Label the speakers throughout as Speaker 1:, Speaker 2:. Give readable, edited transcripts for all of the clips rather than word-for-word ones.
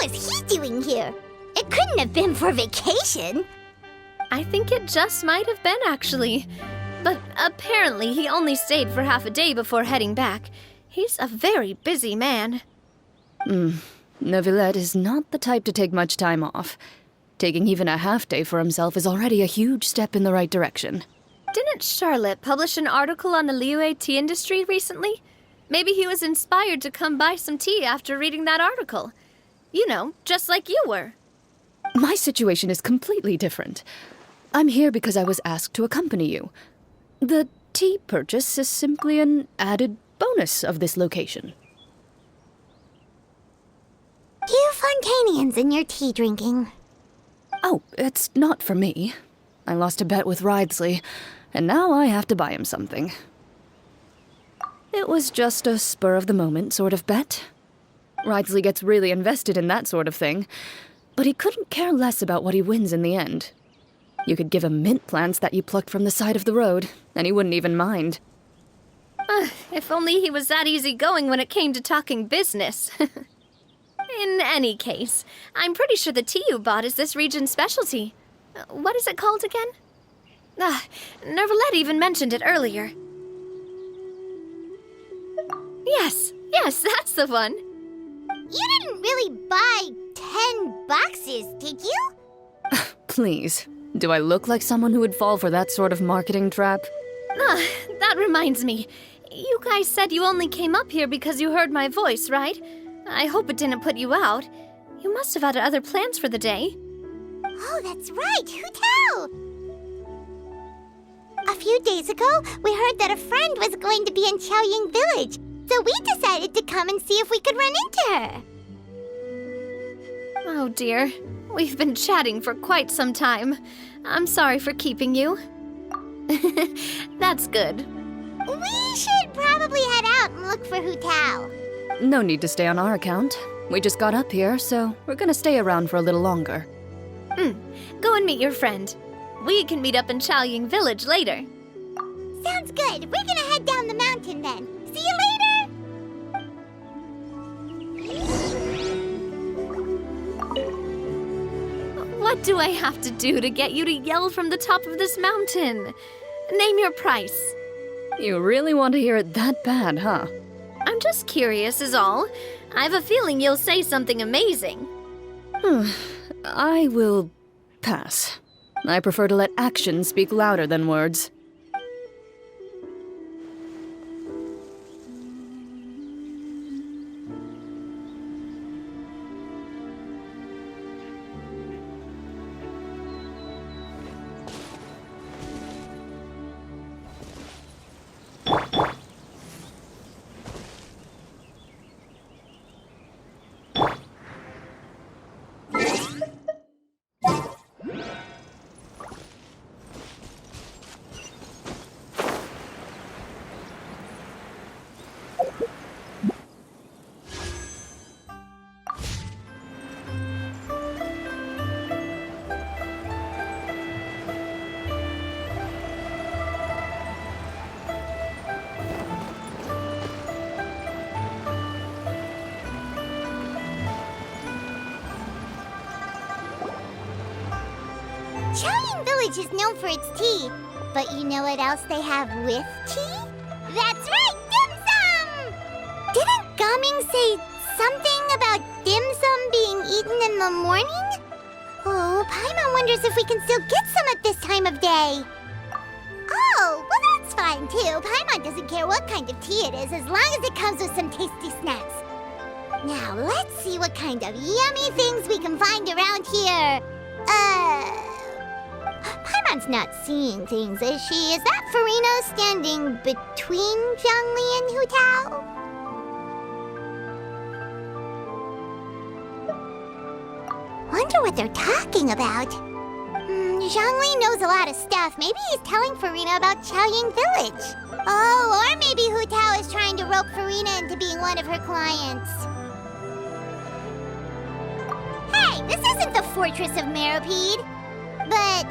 Speaker 1: was he doing here? It couldn't have been for vacation.
Speaker 2: I think it just might have been, actually. But apparently he only stayed for half a day before heading back. He's a very busy man.
Speaker 3: Neuvillette is not the type to take much time off. Taking even a half day for himself is already a huge step in the right direction.
Speaker 2: Didn't Charlotte publish an article on the Liyue tea industry recently? Maybe he was inspired to come buy some tea after reading that article. You know, just like you were.
Speaker 3: My situation is completely different. I'm here because I was asked to accompany you. The tea purchase is simply an added bonus of this location.
Speaker 1: You Fontanians and your tea drinking.
Speaker 3: Oh, it's not for me. I lost a bet with Ridesley, and now I have to buy him something. It was just a spur-of-the-moment sort of bet. Ridesley gets really invested in that sort of thing, but he couldn't care less about what he wins in the end. You could give him mint plants that you plucked from the side of the road, and he wouldn't even mind.
Speaker 2: If only he was that easygoing when it came to talking business. In any case, I'm pretty sure the tea you bought is this region's specialty. What is it called again? Neuvillette even mentioned it earlier. Yes, that's the one.
Speaker 1: You didn't really buy 10 boxes, did you?
Speaker 3: Please, do I look like someone who would fall for that sort of marketing trap?
Speaker 2: That reminds me. You guys said you only came up here because you heard my voice, right? I hope it didn't put you out. You must have had other plans for the day.
Speaker 1: Oh, that's right. Who tell? A few days ago, we heard that a friend was going to be in Chaoying Village, so we decided to come and see if we could run into her.
Speaker 2: Oh dear. We've been chatting for quite some time. I'm sorry for keeping you. That's good.
Speaker 1: We should probably head out and look for Hu Tao.
Speaker 3: No need to stay on our account. We just got up here, so we're gonna stay around for a little longer.
Speaker 2: Go and meet your friend. We can meet up in Chaoying Village later.
Speaker 1: Sounds good. We're gonna head down the mountain then. See you later!
Speaker 2: What do I have to do to get you to yell from the top of this mountain? Name your price.
Speaker 3: You really want to hear it that bad, huh?
Speaker 2: I'm just curious is all. I have a feeling you'll say something amazing.
Speaker 3: I will pass. I prefer to let actions speak louder than words.
Speaker 1: Chaoying Village is known for its tea, but you know what else they have with tea? That's right, dim sum! Didn't Gaming say something about dim sum being eaten in the morning? Oh, Paimon wonders if we can still get some at this time of day. Oh, well that's fine too. Paimon doesn't care what kind of tea it is as long as it comes with some tasty snacks. Now, let's see what kind of yummy things we can find around here. Paimon's not seeing things, is she? Is that Farina standing between Zhongli and Hu Tao? Wonder what they're talking about. Zhongli knows a lot of stuff. Maybe he's telling Farina about Chaoying Village. Oh, or maybe Hu Tao is trying to rope Farina into being one of her clients. Hey, this isn't the Fortress of Meropide. But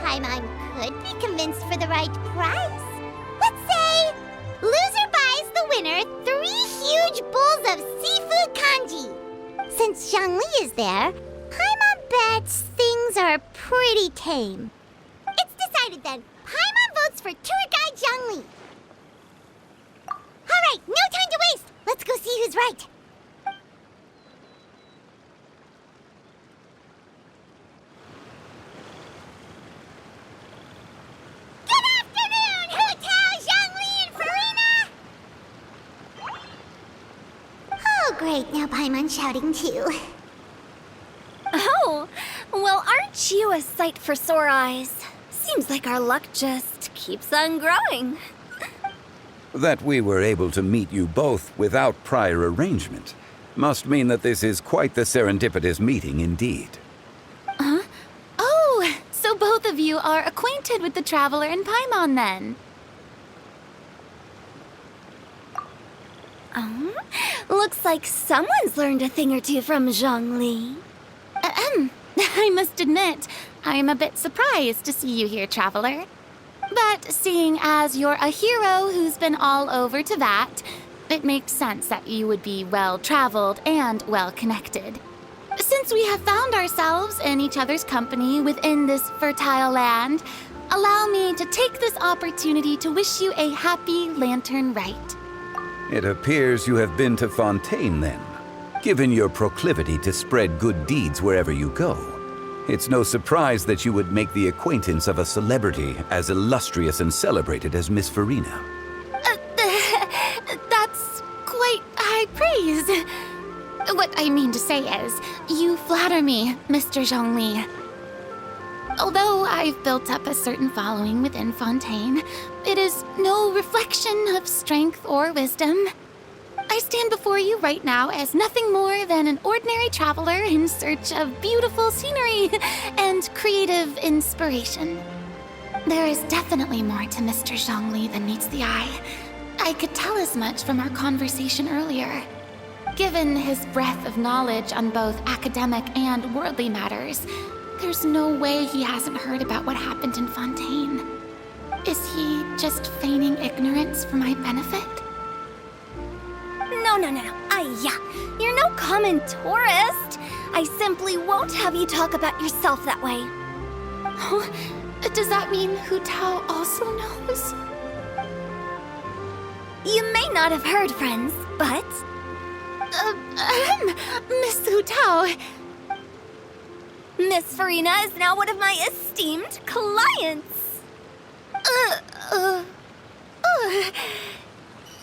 Speaker 1: Paimon could be convinced for the right price. Let's say loser buys the winner 3 huge bowls of seafood kanji. Since Zhongli is there, Paimon bets things are pretty tame. It's decided then. Paimon votes for tour guide Zhongli. All right, no time to waste. Let's go see who's right. Good afternoon, Hu-Tao, Zhongli, and Farina! Oh, great. Now Paimon's shouting too.
Speaker 2: Oh, well, aren't you a sight for sore eyes? Seems like our luck just keeps on growing.
Speaker 4: That we were able to meet you both without prior arrangement must mean that this is quite the serendipitous meeting indeed.
Speaker 5: Oh, so both of you are acquainted with the Traveler and Paimon then?
Speaker 2: Looks like someone's learned a thing or two from Zhongli.
Speaker 5: I must admit, I'm a bit surprised to see you here, Traveler. But seeing as you're a hero who's been all over Teyvat, it makes sense that you would be well-traveled and well-connected. Since we have found ourselves in each other's company within this fertile land, allow me to take this opportunity to wish you a happy Lantern Rite.
Speaker 4: It appears you have been to Fontaine then. Given your proclivity to spread good deeds wherever you go, it's no surprise that you would make the acquaintance of a celebrity as illustrious and celebrated as Miss Farina.
Speaker 5: That's quite high praise. What I mean to say is, you flatter me, Mr. Zhongli. Although I've built up a certain following within Fontaine, it is no reflection of strength or wisdom. I stand before you right now as nothing more than an ordinary traveler in search of beautiful scenery and creative inspiration. There is definitely more to Mr. Zhongli than meets the eye. I could tell as much from our conversation earlier. Given his breadth of knowledge on both academic and worldly matters, there's no way he hasn't heard about what happened in Fontaine. Is he just feigning ignorance for my benefit?
Speaker 2: No. You're no common tourist. I simply won't have you talk about yourself that way.
Speaker 5: Oh, does that mean Hu-Tao also knows?
Speaker 2: You may not have heard, friends, but...
Speaker 5: Miss Hu-Tao.
Speaker 2: Miss Farina is now one of my esteemed clients.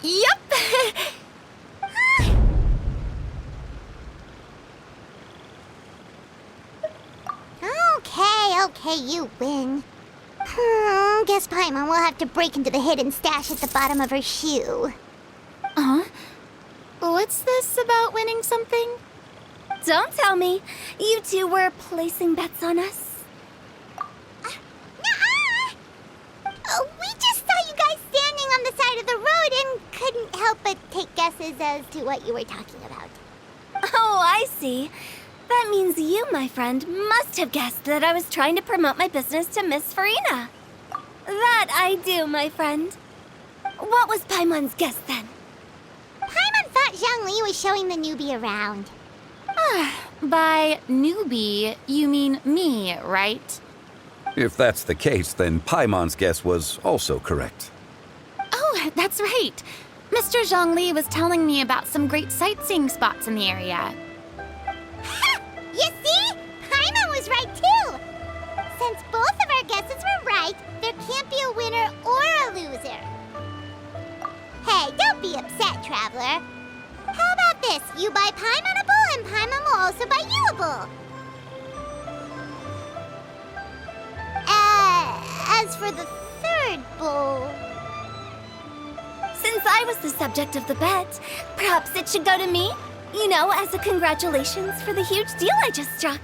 Speaker 5: Yep.
Speaker 1: Okay, you win. Guess Paimon will have to break into the hidden stash at the bottom of her shoe.
Speaker 5: What's this about winning something?
Speaker 2: Don't tell me. You two were placing bets on us.
Speaker 1: Nuh-uh! We just saw you guys standing on the side of the road and couldn't help but take guesses as to what you were talking about.
Speaker 2: Oh, I see. That means you, my friend, must have guessed that I was trying to promote my business to Miss Farina. That I do, my friend. What was Paimon's guess then?
Speaker 1: Paimon thought Zhongli was showing the newbie around.
Speaker 5: By newbie, you mean me, right?
Speaker 4: If that's the case, then Paimon's guess was also correct.
Speaker 5: Oh, that's right. Mr. Zhongli was telling me about some great sightseeing spots in the area.
Speaker 1: Ha! You see? Paimon was right too! Since both of our guesses were right, there can't be a winner or a loser. Hey, don't be upset, Traveler. How about this? You buy Paimon a bowl and Paimon will also buy you a bowl. As for the third bowl...
Speaker 2: Since I was the subject of the bet, perhaps it should go to me? You know, as a congratulations for the huge deal I just struck.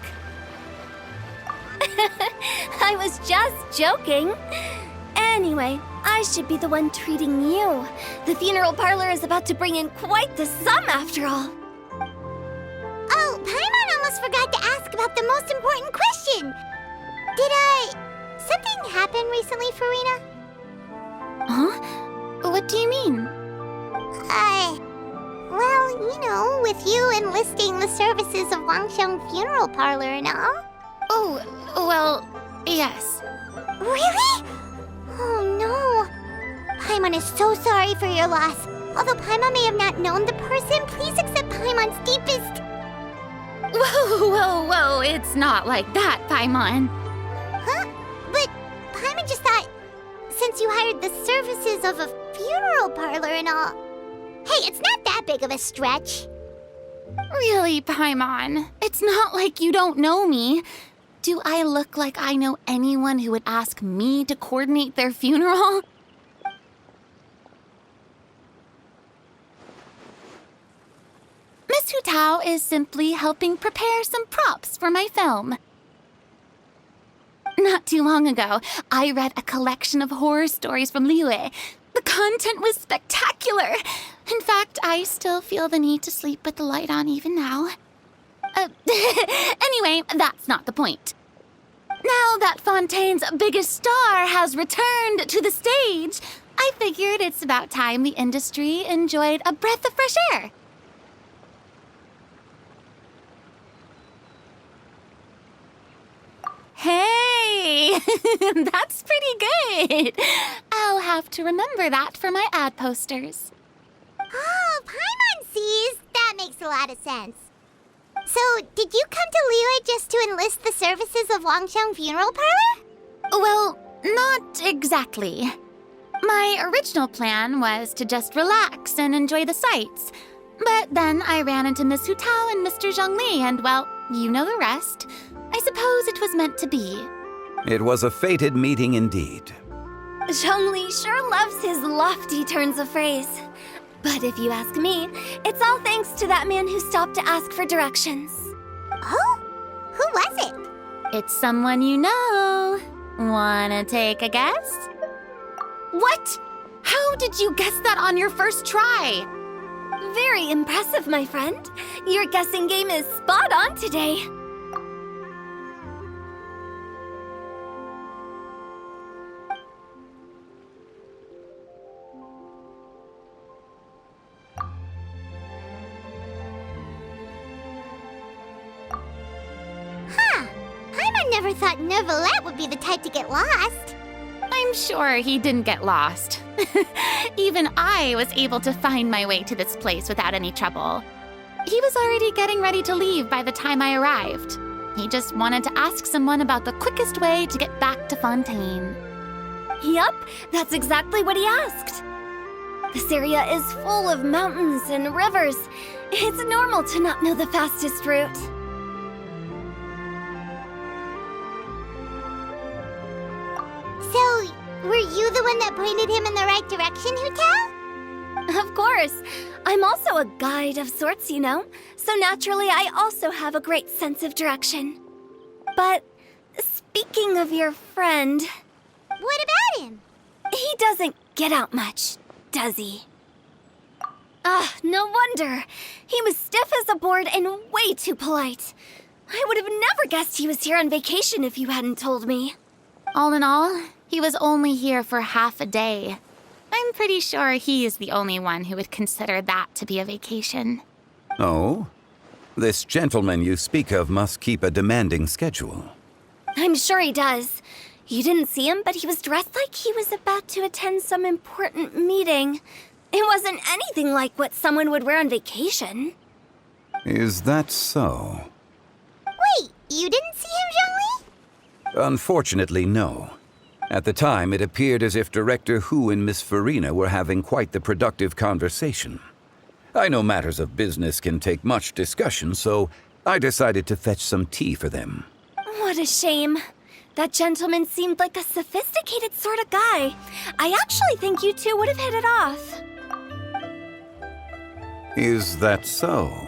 Speaker 2: I was just joking. Anyway, I should be the one treating you. The funeral parlor is about to bring in quite the sum after all.
Speaker 1: Oh, Paimon almost forgot to ask about the most important question. Something happen recently, Farina?
Speaker 5: Huh? What do you mean?
Speaker 1: Well, with you enlisting the services of Wangsheng Funeral Parlor and all.
Speaker 5: Oh, well, yes.
Speaker 1: Really? Oh no. Paimon is so sorry for your loss. Although Paimon may have not known the person, please accept Paimon's deepest...
Speaker 5: Whoa, it's not like that, Paimon.
Speaker 1: Huh? But Paimon just thought, since you hired the services of a funeral parlor and all... Hey, it's not that big of a stretch.
Speaker 5: Really, Paimon? It's not like you don't know me. Do I look like I know anyone who would ask me to coordinate their funeral? Miss Hu Tao is simply helping prepare some props for my film. Not too long ago, I read a collection of horror stories from Liyue. The content was spectacular. In fact, I still feel the need to sleep with the light on even now. Anyway, that's not the point. Now that Fontaine's biggest star has returned to the stage, I figured it's about time the industry enjoyed a breath of fresh air. Hey, that's pretty good. I'll have to remember that for my ad posters.
Speaker 1: Oh, Paimon sees. That makes a lot of sense. So, did you come to Liyue just to enlist the services of Wangsheng Funeral Parlor?
Speaker 5: Well, not exactly. My original plan was to just relax and enjoy the sights. But then I ran into Miss Hu Tao and Mr. Zhongli, and well, you know the rest. I suppose it was meant to be.
Speaker 4: It was a fated meeting indeed.
Speaker 2: Zhongli sure loves his lofty turns of phrase. But if you ask me, it's all thanks to that man who stopped to ask for directions.
Speaker 1: Oh? Who was it?
Speaker 5: It's someone you know. Wanna take a guess? What? How did you guess that on your first try?
Speaker 2: Very impressive, my friend. Your guessing game is spot on today.
Speaker 1: Paimon never thought Neuvillette would be the type to get lost.
Speaker 5: I'm sure he didn't get lost. Even I was able to find my way to this place without any trouble. He was already getting ready to leave by the time I arrived. He just wanted to ask someone about the quickest way to get back to Fontaine.
Speaker 2: Yup, that's exactly what he asked. This area is full of mountains and rivers. It's normal to not know the fastest route.
Speaker 1: So, were you the one that pointed him in the right direction, Hu Tao?
Speaker 2: Of course. I'm also a guide of sorts, you know. So naturally, I also have a great sense of direction. But speaking of your friend...
Speaker 1: What about him?
Speaker 2: He doesn't get out much, does he? No wonder. He was stiff as a board and way too polite. I would have never guessed he was here on vacation if you hadn't told me.
Speaker 5: All in all, he was only here for half a day. I'm pretty sure he is the only one who would consider that to be a vacation.
Speaker 4: Oh? This gentleman you speak of must keep a demanding schedule.
Speaker 2: I'm sure he does. You didn't see him, but he was dressed like he was about to attend some important meeting. It wasn't anything like what someone would wear on vacation.
Speaker 4: Is that so?
Speaker 1: Wait, you didn't see him, Zhongli?
Speaker 4: Unfortunately, no. At the time, it appeared as if Director Hu and Miss Farina were having quite the productive conversation. I know matters of business can take much discussion, so I decided to fetch some tea for them.
Speaker 2: What a shame. That gentleman seemed like a sophisticated sort of guy. I actually think you two would have hit it off.
Speaker 4: Is that so?